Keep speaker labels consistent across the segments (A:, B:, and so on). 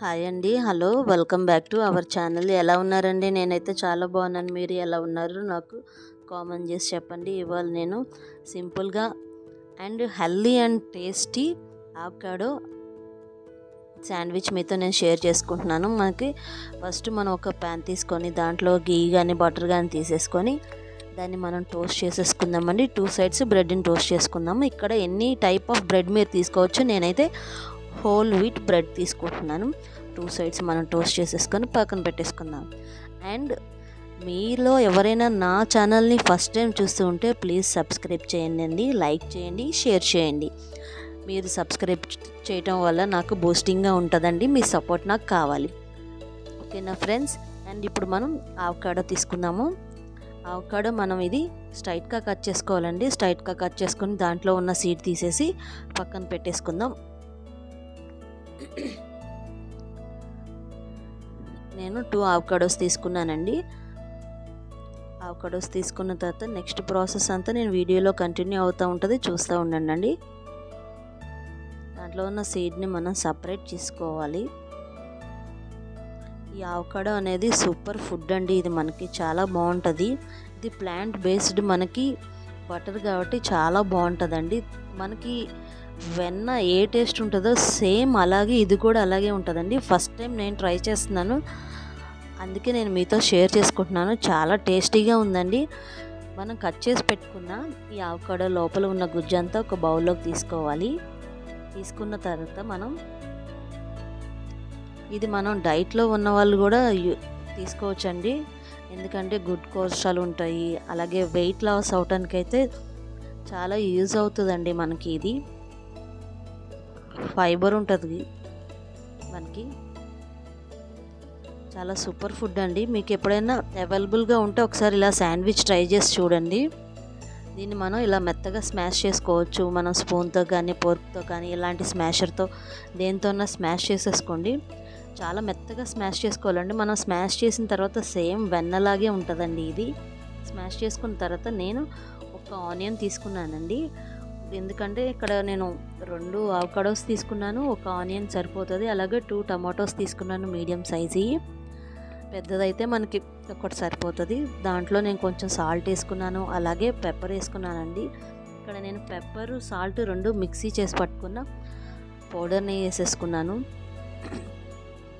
A: Hi అండి. Hello. Welcome back to our channel. ఎలా ఉన్నారండి? నేనైతే చాలా బాగున్నాను. మీరు ఎలా ఉన్నారు? నాకు కామెంట్ చేసి చెప్పండి. ఇవాళ నేను సింపుల్గా and healthy and tasty avocado sandwich మీతో నేను షేర్ చేసుకుంటున్నాను. మనకి ఫస్ట్ మనం ఒక ప్యాన్ తీసుకొని దాంట్లో గీ కానీ బటర్ కానీ తీసేసుకొని దాన్ని మనం టోస్ట్ చేసేసుకుందామండి. 2 సైడ్స్ బ్రెడ్ని టోస్ట్ చేసుకుందాము. ఇక్కడ ఎన్ని టైప్ ఆఫ్ బ్రెడ్ మీరు తీసుకోవచ్చు. నేనైతే హోల్ వీట్ బ్రెడ్ తీసుకుంటున్నాను. 2 సైడ్స్ మనం టోస్ట్ చేసేసుకొని పక్కన పెట్టేసుకుందాం. అండ్ మీలో ఎవరైనా నా ఛానల్ని ఫస్ట్ టైం చూస్తూ ఉంటే ప్లీజ్ సబ్స్క్రైబ్ చేయండి, లైక్ చేయండి, షేర్ చేయండి. మీరు సబ్స్క్రైబ్ చేయటం వల్ల నాకు బూస్టింగ్గా ఉంటుందండి. మీ సపోర్ట్ నాకు కావాలి. ఓకేనా ఫ్రెండ్స్? అండ్ ఇప్పుడు మనం అవకాడో తీసుకుందాము. అవకాడో మనం ఇది స్ట్రైట్గా కట్ చేసుకోవాలండి. స్ట్రైట్గా కట్ చేసుకొని దాంట్లో ఉన్న సీడ్ తీసేసి పక్కన పెట్టేసుకుందాం. నేను 2 అవకాడోస్ తీసుకున్నానండి. అవకాడోస్ తీసుకున్న తర్వాత నెక్స్ట్ ప్రాసెస్ అంతా నేను వీడియోలో కంటిన్యూ అవుతూ ఉంటుంది, చూస్తూ ఉండండి. దాంట్లో ఉన్న సీడ్ని మనం సపరేట్ చేసుకోవాలి. ఈ అవకాడో అనేది సూపర్ ఫుడ్ అండి. ఇది మనకి చాలా బాగుంటుంది. ఇది ప్లాంట్ బేస్డ్, మనకి బటర్ కాబట్టి చాలా బాగుంటుందండి. మనకి వెన్న ఏ టేస్ట్ ఉంటుందో సేమ్ అలాగే ఇది కూడా అలాగే ఉంటుందండి. ఫస్ట్ టైం నేను ట్రై చేస్తున్నాను, అందుకే నేను మీతో షేర్ చేసుకుంటున్నాను. చాలా టేస్టీగా ఉందండి. మనం కట్ చేసి పెట్టుకున్న ఈ అవకాడో లోపల ఉన్న గుజ్జంతా ఒక బౌల్లోకి తీసుకోవాలి. తీసుకున్న తర్వాత ఇది మనం డైట్లో ఉన్న వాళ్ళు కూడా తీసుకోవచ్చండి. ఎందుకంటే గుడ్ కొలెస్ట్రాల్ ఉంటాయి. అలాగే వెయిట్ లాస్ అవటానికి అయితే చాలా యూజ్ అవుతుందండి. మనకి ఇది ఫైబర్ ఉంటుంది, మనకి చాలా సూపర్ ఫుడ్ అండి. మీకు ఎప్పుడైనా అవైలబుల్గా ఉంటే ఒకసారి ఇలా శాండ్విచ్ ట్రై చేసి చూడండి. దీన్ని మనం ఇలా మెత్తగా స్మాష్ చేసుకోవచ్చు. మనం స్పూన్తో కానీ ఫోర్క్తో కానీ ఇలాంటి స్మాషర్తో దేనితోన్నా స్మాష్ చేసేసుకోండి. చాలా మెత్తగా స్మాష్ చేసుకోవాలండి. మనం స్మాష్ చేసిన తర్వాత సేమ్ వెన్నలాగే ఉంటుందండి. ఇది స్మాష్ చేసుకున్న తర్వాత నేను ఒక ఆనియన్ తీసుకున్నానండి. ఎందుకంటే ఇక్కడ నేను 2 అవకాడోస్ తీసుకున్నాను, ఒక ఆనియన్ సరిపోతుంది. అలాగే 2 టమాటోస్ తీసుకున్నాను, మీడియం సైజు. పెద్దదైతే మనకి ఒకటి సరిపోతుంది. దాంట్లో నేను కొంచెం సాల్ట్ వేసుకున్నాను, అలాగే పెప్పర్ వేసుకున్నానండి. ఇక్కడ నేను పెప్పర్ సాల్ట్ 2 మిక్సీ చేసి పట్టుకున్న పౌడర్ని వేసేసుకున్నాను.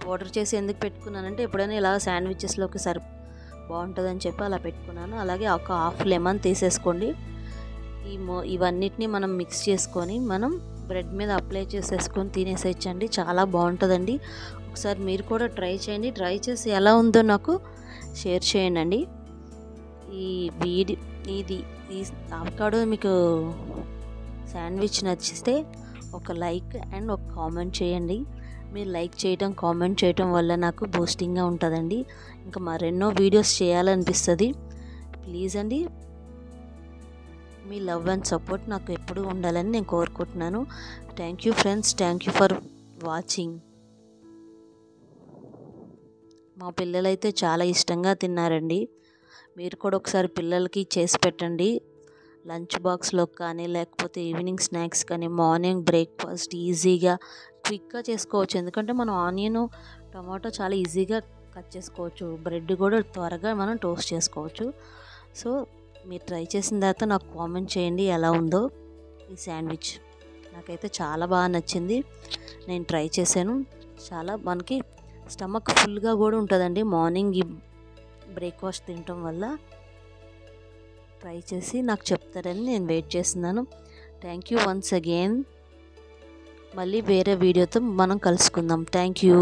A: పౌడర్ చేసి ఎందుకు పెట్టుకున్నానంటే ఎప్పుడైనా ఇలా శాండ్విచెస్లోకి బాగుంటుందని చెప్పి అలా పెట్టుకున్నాను. అలాగే ఒక హాఫ్ లెమన్ తీసేసుకోండి. ఇవన్నిటిని మనం మిక్స్ చేసుకొని మనం బ్రెడ్ మీద అప్లై చేసేసుకొని తినేసేయచ్చండి. చాలా బాగుంటుందండి. ఒకసారి మీరు కూడా ట్రై చేయండి. ట్రై చేసి ఎలా ఉందో నాకు షేర్ చేయండి. ఈ అవకాడో మీకు శాండ్విచ్ నచ్చితే ఒక లైక్ అండ్ ఒక కామెంట్ చేయండి. మీరు లైక్ చేయటం, కామెంట్ చేయటం వల్ల నాకు బూస్టింగ్గా ఉంటుందండి. ఇంకా మరెన్నో వీడియోస్ చేయాలనిపిస్తుంది. ప్లీజ్ అండి, మీ లవ్ అండ్ సపోర్ట్ నాకు ఎప్పుడూ ఉండాలని నేను కోరుకుంటున్నాను. Thank you friends. Thank you for watching. మా పిల్లలైతే చాలా ఇష్టంగా తిన్నారండి. మీరు కూడా ఒకసారి పిల్లలకి చేసి పెట్టండి. లంచ్ బాక్స్లో కానీ లేకపోతే ఈవినింగ్ స్నాక్స్ కానీ మార్నింగ్ బ్రేక్ఫాస్ట్ ఈజీగా క్విక్గా చేసుకోవచ్చు. ఎందుకంటే మనం ఆనియన్ టమాటో చాలా ఈజీగా కట్ చేసుకోవచ్చు. బ్రెడ్ కూడా త్వరగా మనం టోస్ట్ చేసుకోవచ్చు. సో మీరు ట్రై చేసిన తర్వాత నాకు కామెంట్ చేయండి ఎలా ఉందో ఈ శాండ్విచ్. నాకైతే చాలా బాగా నచ్చింది. నేను ట్రై చేశాను. చాలా మనకి స్టమక్ ఫుల్గా కూడా ఉంటుందండి మార్నింగ్ ఈ బ్రేక్ఫాస్ట్ తినటం వల్ల. ట్రై చేసి నాకు చెప్తారని నేను వెయిట్ చేస్తున్నాను. Thank you once again. మళ్ళీ వేరే వీడియోతో మనం కలుసుకుందాం. Thank you.